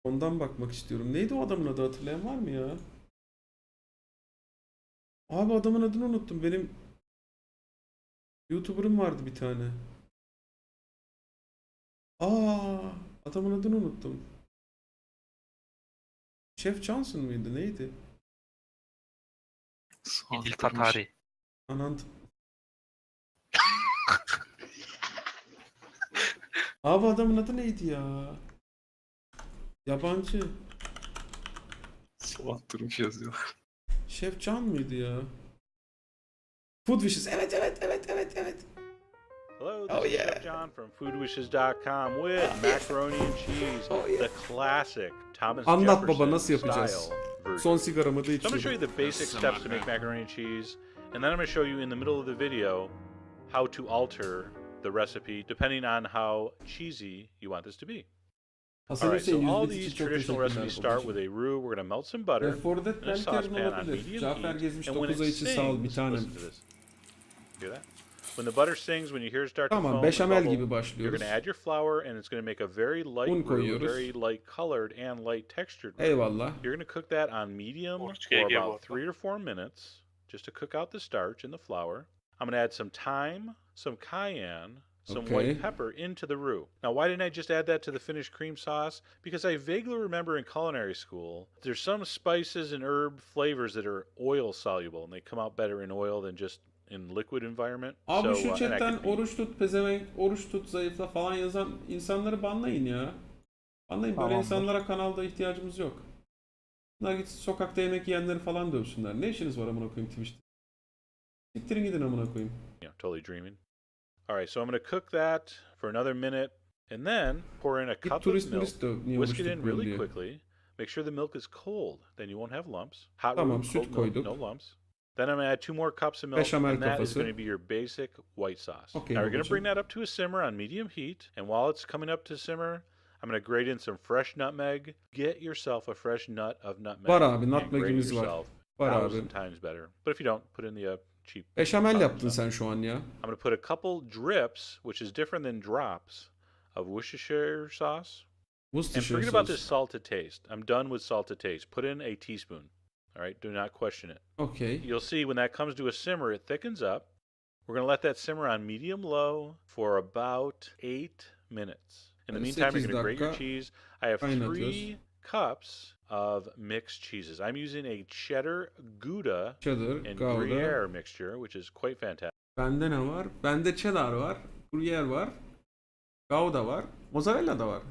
Ondan bakmak istiyorum. Neydi o adamın adı, hatırlayan var mı ya? Abi adamın adını unuttum. Benim YouTuber'ım vardı bir tane. Aa, adamın adını unuttum. Chef Johnson mıydı? Neydi? İdil Tatari. Anant. Abi adamın adı neydi ya? Yabancı. Sabah durmuş yazıyorlar. Chef John mıydı ya? Food Wishes. Evet. Hello, Oh, this is yeah. Chef John from foodwishes.com with macaroni and cheese, Oh, yeah. the classic Thomas Anlat Jefferson baba, nasıl yapacağız? style version. Son sigaramı da So I'm going to show you içiyorum. the basic steps to make macaroni and cheese, and then I'm going to show you in the middle of the video how to alter the recipe depending on how cheesy you want this to be. All right, so all these traditional recipes start with a roux. We're going to melt some butter Fordet in a belki saucepan on olabilir. medium Cafer heat, gezmiş and when 9 ay it için sağ ol bir sings, tanem. listen to this. Hear that? When the butter sings, when you hear it start to Tamam, foam and beşamel bubble, gibi you're başlıyoruz. going to add your flour, and it's going to make a very light Un roux, koyuyoruz. very light colored and light textured roux. Eyvallah. You're going to cook that on medium Ortaya for gel bu about arada. 3 to 4 minutes, just to cook out the starch and the flour. I'm going to add some thyme, some cayenne, some Okay. white pepper into the roux. Now, why didn't I just add that to the finished cream sauce? Because I vaguely remember in culinary school, there's some spices and herb flavors that are oil soluble, and they come out better in oil than just in liquid environment. Abi şu and that chatten could be- oruç tut pezevenk, oruç tut zayıfla falan yazan insanları banlayın ya. Banlayın, böyle Tamamdır. insanlara kanalda ihtiyacımız yok. Bunlar gitsin sokakta yemek yiyenleri falan dövsünler. Ne işiniz var amına koyayım Twitch'te? Siktirin gidin amına koyayım. totally dreaming. All right, so I'm going to cook that for another minute, and then pour in a Git cup of turist milk. turist döv. Niye Whisk oruç it in tutmuyorsun really diye. quickly. Make sure the milk is cold, then you won't have lumps. Hot Tamam, roux, süt cold milk, koyduk. no lumps. Then I'm going to add 2 more cups of milk, Beşamel and that is kafası. going to be your basic white sauce. Okay, now you're going to babacığım. bring that up to a simmer on medium heat, and while it's coming up to simmer, I'm going to grate in some fresh nutmeg. Get yourself a fresh nut of nutmeg. Var abi, and grate it nutmegimiz var. yourself. Var abi. 1,000 times better. But if you don't, put in the cheap. Beşamel yaptın sen şu an ya. I'm going to put a couple drips, which is different than drops, of Worcestershire sauce. And Worcestershire forget about this sauce. salt to taste. I'm done with salt to taste. Put in a teaspoon. All right, do not question it. Okay. You'll see when that comes to a simmer, it thickens up. We're going to let that simmer on medium low for about 8 minutes. In the meantime, you're going to grate your 8 cheese. I have kaynatıyoruz. 3 cups of mixed cheeses. I'm using a cheddar, Gouda, Cheddar, and Gouda. Gruyere mixture, which is quite fantastic. Bende ne var? Bende cheddar var. Gruyere var. Gouda var. Mozzarella da var.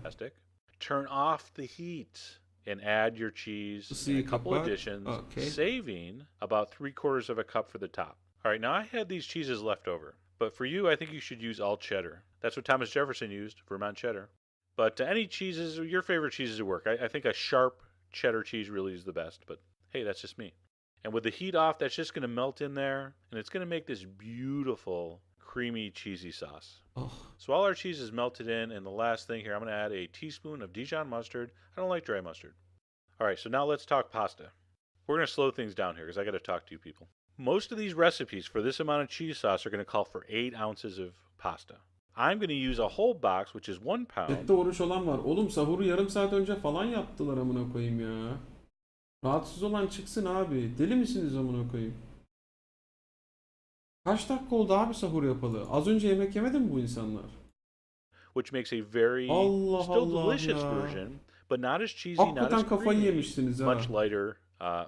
Turn off the heat and add your cheese Isıyı in a couple kapat. additions, Okay. saving about 3/4 of a cup for the top. All right, now I had these cheeses left over, but for you, I think you should use all cheddar. That's what Thomas Jefferson used, Vermont cheddar. But any cheeses, your favorite cheeses would work. I think a sharp cheddar cheese really is the best, but hey, that's just me. And with the heat off, that's just going to melt in there, and it's going to make this beautiful, creamy, cheesy sauce. Oh. So all our cheese is melted in, and the last thing here, I'm going to add a teaspoon of Dijon mustard. I don't like dry mustard. All right, so now let's talk pasta. We're going to slow things down here because I got to talk to you people. Most of these recipes for this amount of cheese sauce are going to call for 8 ounces of pasta. I'm going to use a whole box, which is 1 pound. Ette oruç olan var. Oğlum sahuru yarım saat önce falan yaptılar amına koyayım ya. Rahatsız olan çıksın abi. Deli misiniz amına koyayım? Kaç dakika oldu abi sahur yapalı? Az önce yemek yemedi mi bu insanlar? Which makes a very Allah still Allah delicious ya. version, but not as cheesy, not Hakikaten as kafayı creamy, yemişsiniz ha. much lighter,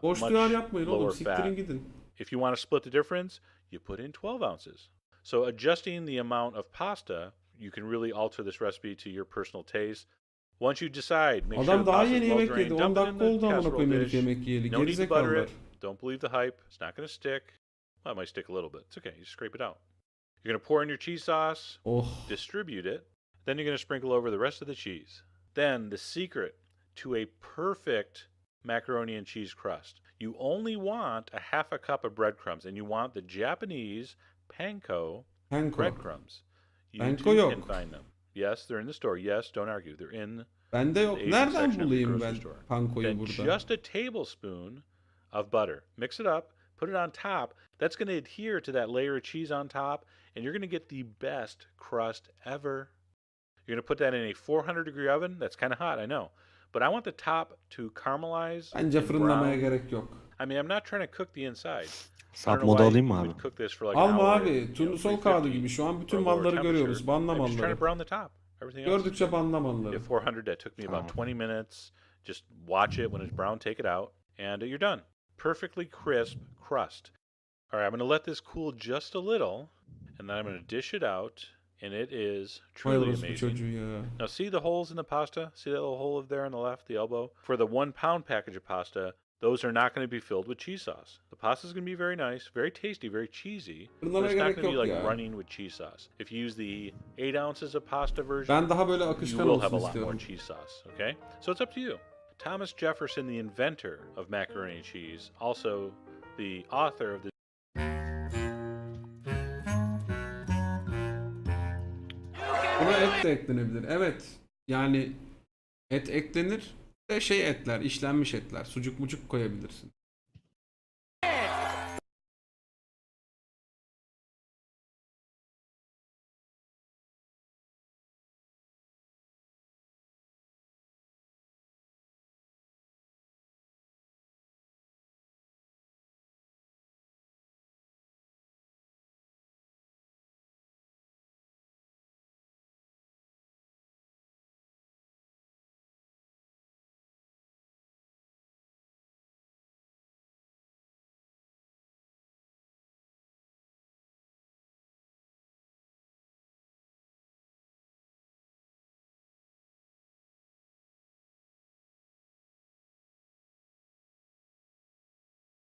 Boş much duyar yapmayın oğlum. lower Siktirin fat. gidin. If you want to split the difference, you put in 12 ounces. So adjusting the amount of pasta, you can really alter this recipe to your personal taste. Once you decide, make sure Adam the daha pasta is yeni well yemek drained, yedi. 10 dump it in dakika the oldu amına casserole koyayım herif dish. yemek yiyeli. No need to butter Gerizekalılar. it. Don't believe the hype. It's not going to stick. Well, it might stick a little bit. It's okay. You scrape it out. You're going to pour in your cheese sauce, Oh. distribute it. Then you're going to sprinkle over the rest of the cheese. Then the secret to a perfect macaroni and cheese crust. You only want a half a cup of breadcrumbs, and you want the Japanese panko breadcrumbs. You Panko too yok. can find them. Yes, they're in the store. Yes, don't argue. They're in Bende yok. the Asian Nereden section of the bulayım grocery ben store. pankoyu Then burada? just a tablespoon of butter. Mix it up, put it on top. That's going to adhere to that layer of cheese on top, and you're going to get the best crust ever. You're going to put that in a 400-degree oven. That's kind of hot, I know. but I want the top to caramelize Bence and fırınlamaya brown. gerek yok. I mean, I'm not trying to cook the inside. I Sap don't know modu why alayım mı you abi? would cook this for like an Alma hour abi. at, you know, Turnusol kağıdı 350 gibi. Şu an or bütün a lower malları temperature. görüyoruz. Banla I'm just trying to malları. brown the top. Everything else is Gördükçe good. banla malları. At 400, that took me about 20 minutes. Just watch it. When it's brown, take it out, and you're done. Perfectly crisp crust. All right, I'm going to let this cool just a little, and then I'm going to dish it out, and it is truly Bayılırız bu amazing. çocuğu ya. Now, see the holes in the pasta? See that little hole there on the left, the elbow? For the 1 pound package of pasta, those are not going to be filled with cheese sauce. The pasta is going to be very nice, very tasty, very cheesy, but Fırınlamaya it's not gerek going to be yok like ya. running with cheese sauce. If you use the 8 ounces of pasta version, Ben daha böyle you akışkan will have olsun a lot more istiyorum. cheese sauce, okay? So it's up to you. Thomas Jefferson, the inventor of macaroni and cheese, also the author of the Buna et de eklenebilir. Evet. Yani et eklenir. De şey etler, işlenmiş etler. Sucuk mucuk koyabilirsin.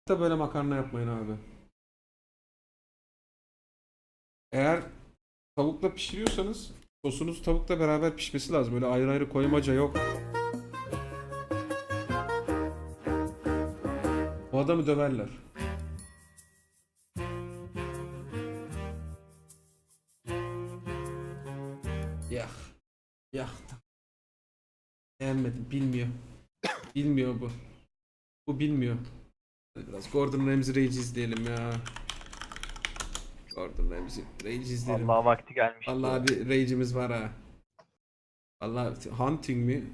Da böyle makarna yapmayın abi. Eğer tavukla pişiriyorsanız sosunuz tavukla beraber pişmesi lazım. Böyle ayrı ayrı koymaca yok. Bu adamı döverler. Yah. Yah. Beğenmedim. Bilmiyor. Bilmiyor bu. Bu bilmiyor. Hadi biraz Gordon Ramsay Rage izleyelim ya. Gordon Ramsay Rage izleyelim. Allah vakti gelmiş. Vallahi bir rage'imiz var ha. Vallahi hunting mi?